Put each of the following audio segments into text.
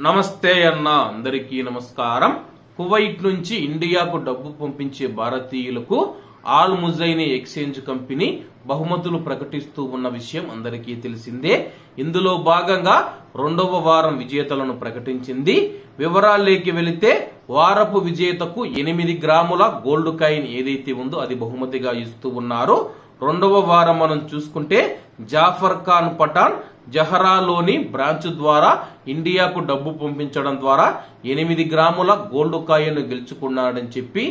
నమస్తే అన్న అందరికీ నమస్కారం. కువైట్ నుంచి ఇండియాకు డబ్బు పంపించే భారతీయులకు ఆల్ ముజైనీ ఎక్స్చేంజ్ కంపెనీ బహుమతులు ప్రకటిస్తూ ఉన్న విషయం అందరికీ తెలిసిందే. ఇందులో భాగంగా రెండవ వారం విజేతలను ప్రకటించింది. వివరాల్లోకి వెళితే వారపు విజేతకు 8 గ్రాముల గోల్డ్ కాయిన్ ఏదైతే ఉందో అది బహుమతిగా ఇస్తూ ఉన్నారు. రెండవ వారం మనం చూసుకుంటే జాఫర్ ఖాన్ పఠాన్ జహరాలోని బ్రాంచ్ ద్వారా ఇండియాకు డబ్బు పంపించడం ద్వారా 8 గ్రాముల గోల్డ్ కాయిన్ గెలుచుకున్నాడని చెప్పి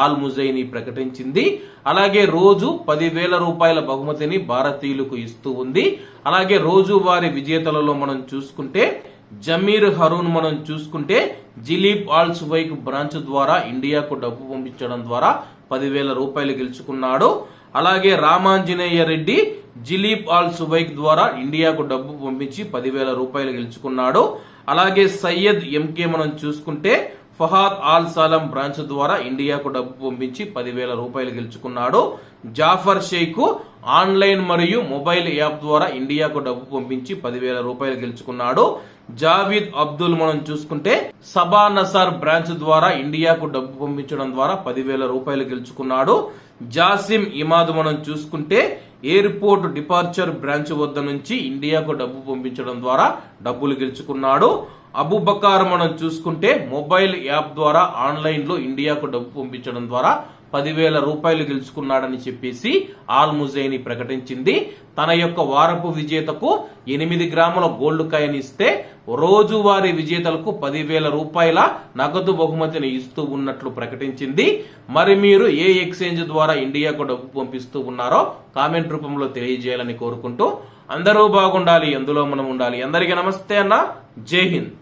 ఆల్ ముజైనీ ప్రకటించింది. అలాగే రోజు 10,000 రూపాయల బహుమతిని భారతీయులకు ఇస్తూ ఉంది. అలాగే రోజువారీ విజేతలలో మనం చూసుకుంటే జమీర్ హరూన్ మనం చూసుకుంటే జిలీప్ ఆల్ సువైక్ బ్రాంచ్ ద్వారా ఇండియాకు డబ్బు పంపించడం ద్వారా 10,000 రూపాయలు గెలుచుకున్నాడు. అలాగే రామాంజనేయ రెడ్డి జిలీప్ ఆల్ సువైక్ ద్వారా ఇండియాకు డబ్బు పంపించి 10,000 రూపాయలు గెలుచుకున్నాడు. అలాగే సయ్యద్ ఎంకే మనం చూసుకుంటే ఫహాద్ ఆల్ సాలం బ్రాంచ్ ద్వారా ఇండియాకు డబ్బు పంపించి 10,000 రూపాయలు గెలుచుకున్నాడు. జాఫర్ షేక్ ఆన్లైన్ మరియు మొబైల్ యాప్ ద్వారా ఇండియాకు డబ్బు పంపించి 10,000 రూపాయలు గెలుచుకున్నాడు. జావీద్ అబ్దుల్ మనం చూసుకుంటే సబా నసార్ బ్రాంచ్ ద్వారా ఇండియాకు డబ్బు పంపించడం ద్వారా 10,000 రూపాయలు గెలుచుకున్నాడు. జాసిం ఇమాద్ మనం చూసుకుంటే ఎయిర్పోర్ట్ డిపార్చర్ బ్రాంచ్ వద్ద నుంచి ఇండియాకు డబ్బు పంపించడం ద్వారా డబ్బులు గెలుచుకున్నాడు. అబుబకార్ మనం చూసుకుంటే మొబైల్ యాప్ ద్వారా ఆన్లైన్ లో ఇండియాకు డబ్బు పంపించడం ద్వారా 10,000 రూపాయలు గెలుచుకున్నాడని చెప్పేసి ఆల్ ముజైనీ ప్రకటించింది. తన యొక్క వారపు విజేతకు 8 గ్రాముల గోల్డ్ కాయిన్ ఇస్తే రోజువారీ విజేతలకు 10,000 రూపాయల నగదు బహుమతిని ఇస్తూ ఉన్నట్లు ప్రకటించింది. మరి మీరు ఏ ఎక్స్చేంజ్ ద్వారా ఇండియాకు డబ్బు పంపిస్తూ ఉన్నారో కామెంట్ రూపంలో తెలియజేయాలని కోరుకుంటూ అందరూ బాగుండాలి, అందులో మనం ఉండాలి. అందరికీ నమస్తే అన్న, జై హింద్.